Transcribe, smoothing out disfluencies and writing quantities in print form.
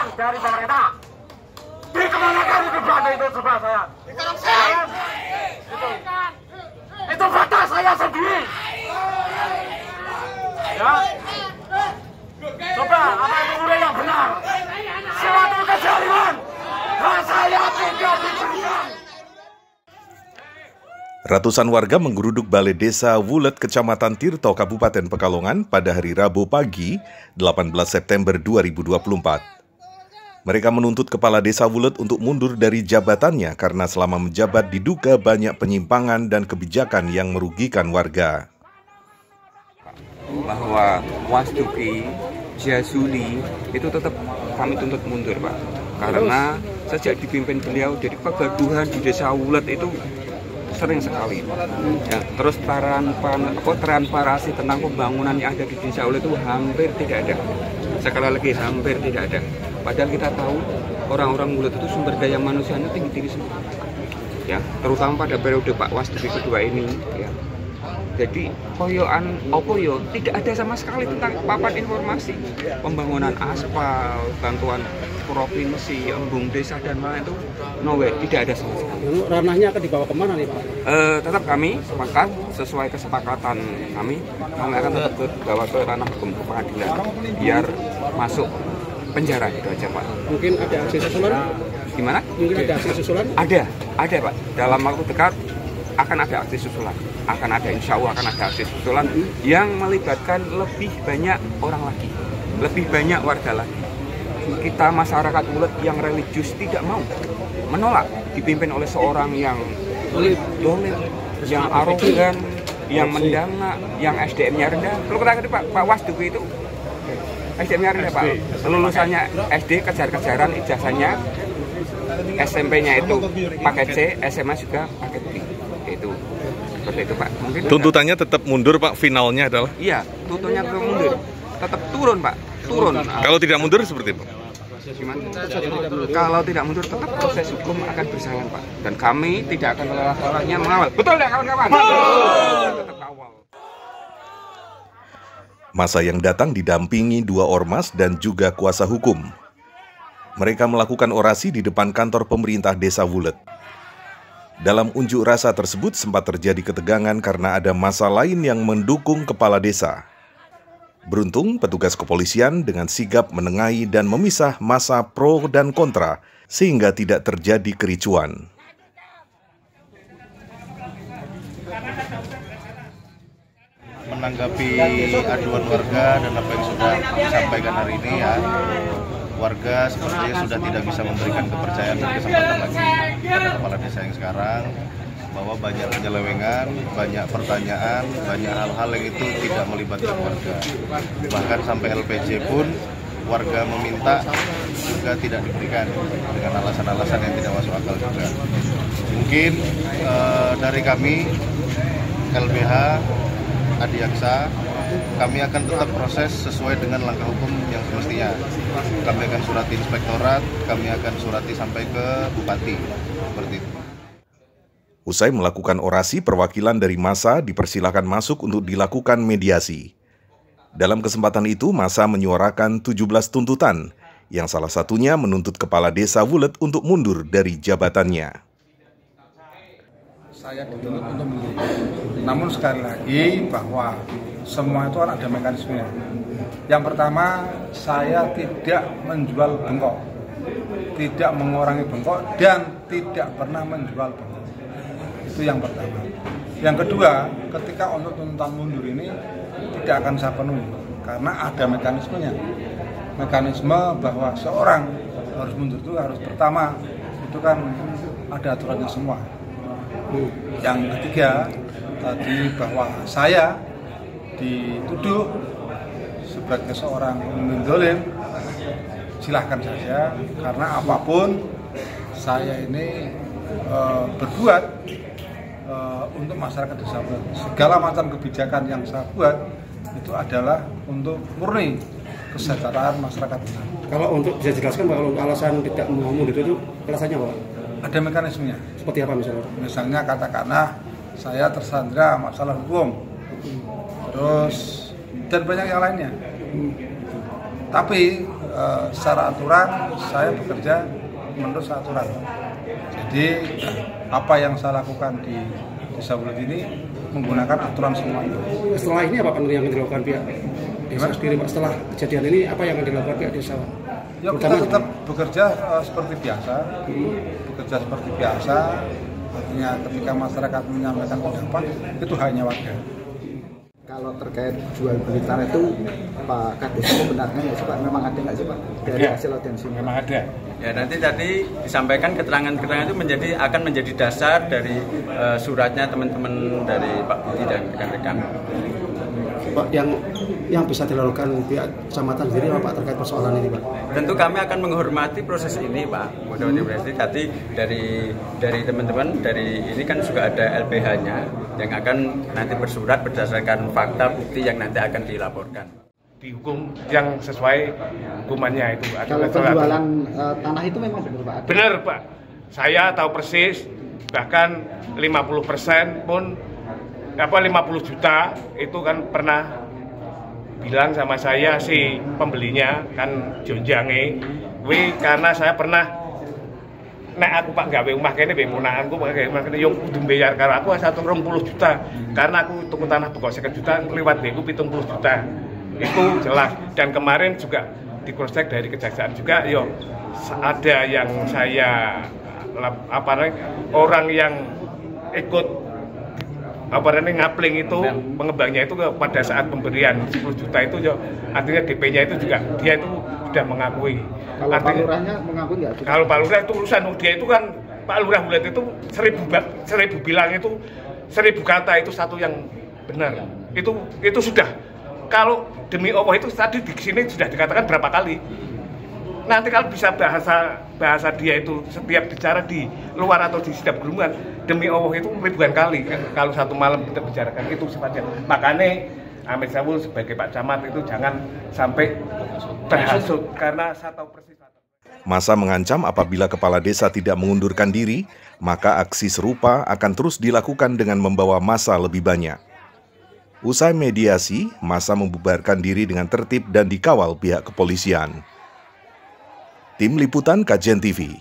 uang dari pemerintah. Dikemanakan itu dana itu coba saya? Itu fakta saya sendiri. Ya. Coba apa itu udah yang benar? Suatu kejadian. Saya tidak diberikan. Ratusan warga menggeruduk Balai Desa Wulet, Kecamatan Tirto, Kabupaten Pekalongan pada hari Rabu pagi, 18 September 2024. Mereka menuntut Kepala Desa Wulet untuk mundur dari jabatannya karena selama menjabat diduga banyak penyimpangan dan kebijakan yang merugikan warga. Bahwa Wasduki, Jasuli itu tetap kami tuntut mundur, Pak. Karena sejak dipimpin beliau, jadi kegaduhan di Desa Wulet itu sering sekali. Ya, terus transparansi tentang pembangunan yang ada di Desa Wulet itu hampir tidak ada. Sekali lagi hampir tidak ada. Padahal kita tahu orang-orang Wulet itu sumber daya manusianya tinggi-tinggi semua. Ya, terutama pada periode Pak Wasduki kedua ini, ya. Jadi koyoan opoyo tidak ada sama sekali tentang papan informasi pembangunan aspal, bantuan provinsi, embung desa dan lain itu tidak ada sama sekali. Ranahnya akan dibawa kemana nih Pak? Tetap kami sepakat sesuai kesepakatan kami akan tetap bawa ke ranah hukum ke pengadilan biar masuk penjara gitu aja Pak. Mungkin ada aksi susulan? Gimana? Mungkin ada aksi susulan? Ada Pak. Dalam waktu dekat akan ada aksi susulan. Insya Allah akan ada aksi susulan yang melibatkan lebih banyak orang lagi, lebih banyak warga lagi. Kita masyarakat Wulet yang religius tidak mau menolak dipimpin oleh seorang yang dolim, yang arogan, yang mendana, yang SDM-nya rendah. Kalau kita Pak Wasduki itu SDM-nya rendah Pak, lulusannya SD kejar-kejaran, ijazahnya SMP-nya itu paket C, SMA juga paket B. Itu seperti itu Pak. Mungkin tuntutannya tetap mundur Pak, finalnya adalah? Iya, tuntutannya tetap mundur, tetap turun Pak, turun. Kalau tidak mundur seperti itu? Gimana? Kalau tidak mundur tetap proses hukum akan berjalan Pak, dan kami tidak akan lelah-lelahnya mengawal. Betul ya kawan-kawan? Tetap kawal. Masa yang datang didampingi 2 ormas dan juga kuasa hukum. Mereka melakukan orasi di depan kantor pemerintah Desa Wulet. Dalam unjuk rasa tersebut sempat terjadi ketegangan karena ada massa lain yang mendukung kepala desa. Beruntung petugas kepolisian dengan sigap menengahi dan memisah massa pro dan kontra sehingga tidak terjadi kericuan. Menanggapi aduan warga dan apa yang sudah disampaikan hari ini ya, warga sepertinya sudah tidak bisa memberikan kepercayaan dan kesempatan lagi pada kepala desa yang sekarang, bahwa banyak penyelewengan, banyak pertanyaan, banyak hal-hal yang itu tidak melibatkan warga. Bahkan sampai LPJ pun warga meminta juga tidak diberikan dengan alasan-alasan yang tidak masuk akal juga. Mungkin dari kami LBH Adiaksa, kami akan tetap proses sesuai dengan langkah hukum yang semestinya. Kami akan surati inspektorat, kami akan surati sampai ke bupati, seperti itu. Usai melakukan orasi, perwakilan dari massa dipersilakan masuk untuk dilakukan mediasi. Dalam kesempatan itu, massa menyuarakan 17 tuntutan, yang salah satunya menuntut Kepala Desa Wulet untuk mundur dari jabatannya. Saya dituntut untuk mundur. Namun sekali lagi bahwa semua itu ada mekanismenya. Yang pertama, saya tidak menjual bengkok, tidak mengurangi bengkok, dan tidak pernah menjual bengkok. Itu yang pertama. Yang kedua, ketika untuk tuntutan mundur ini tidak akan saya penuhi karena ada mekanismenya. Mekanisme bahwa seorang harus mundur itu harus pertama itu kan ada aturannya semua. Yang ketiga tadi bahwa saya dituduh sebagai seorang mendolim, silahkan saja karena apapun saya ini berbuat untuk masyarakat desa Wulet. Segala macam kebijakan yang saya buat itu adalah untuk murni kesejahteraan masyarakat desa. Kalau untuk bisa jelaskan kalau alasan tidak mau mundur itu alasannya apa? Ada mekanismenya. Seperti apa misalnya? Misalnya katakanlah saya tersandra masalah hukum, terus dan banyak yang lainnya. Tapi secara aturan saya bekerja menurut aturan. Jadi apa yang saya lakukan di Desa Wulet ini menggunakan aturan semuanya. Setelah ini apa yang dilakukan pihak desa sendiri, Pak? Setelah kejadian ini apa yang akan dilakukan pihak desa? Ya, kita tetap bekerja seperti biasa, artinya ketika masyarakat menyampaikan pendapat itu haknya warga. Kalau terkait jual beli tanah itu Pak Kades membenarkan nggak sih Pak? Memang ada nggak sih Pak dari hasil audiensi? Memang ada. Ya nanti tadi disampaikan keterangan-keterangan itu akan menjadi dasar dari suratnya teman-teman dari Pak Budi dan rekan-rekan. Pak, yang bisa dilakukan pihak kecamatan sendiri Pak terkait persoalan ini Pak? Tentu kami akan menghormati proses ini Pak. Mudah-mudahan tadi dari teman-teman dari ini kan juga ada LPH-nya yang akan nanti bersurat berdasarkan fakta bukti yang nanti akan dilaporkan. Dihukum yang sesuai hukumannya itu. Kalau penjualan tanah itu memang benar Pak? Benar Pak. Saya tahu persis, bahkan 50% pun 50 juta itu kan pernah bilang sama saya si pembelinya kan jonjange karena saya pernah nek aku Pak gawe omah kene mbek ponakanku gawe omah kene yo kudu mbayar karo aku 120 juta karena aku tuku tanah pokok 50 juta lewat mbekku 70 juta itu jelas. Dan kemarin juga di cross check dari kejaksaan juga yo ada yang saya orang yang ikut ngapling itu pengembangnya itu pada saat pemberian 10 juta itu artinya DP-nya itu juga dia itu sudah mengakui. Kalau Pak Lurahnya mengakui nggak? Kalau Pak Lurah itu urusan dia itu kan Pak Lurah Wulet itu 1000 bilang itu 1000 kata itu satu yang benar. Itu sudah. Kalau demi Allah itu tadi di sini sudah dikatakan berapa kali. Nanti kalau bisa bahasa dia itu setiap bicara di luar atau di setiap gerungan demi Allah itu ribuan kali kalau satu malam kita bicarakan itu sifatnya. Makanya Amit Sawul sebagai Pak Camat itu jangan sampai terhasut karena saya tahu persis. Masa mengancam apabila kepala desa tidak mengundurkan diri, maka aksi serupa akan terus dilakukan dengan membawa massa lebih banyak. Usai mediasi, massa membubarkan diri dengan tertib dan dikawal pihak kepolisian. Tim Liputan KJN TV.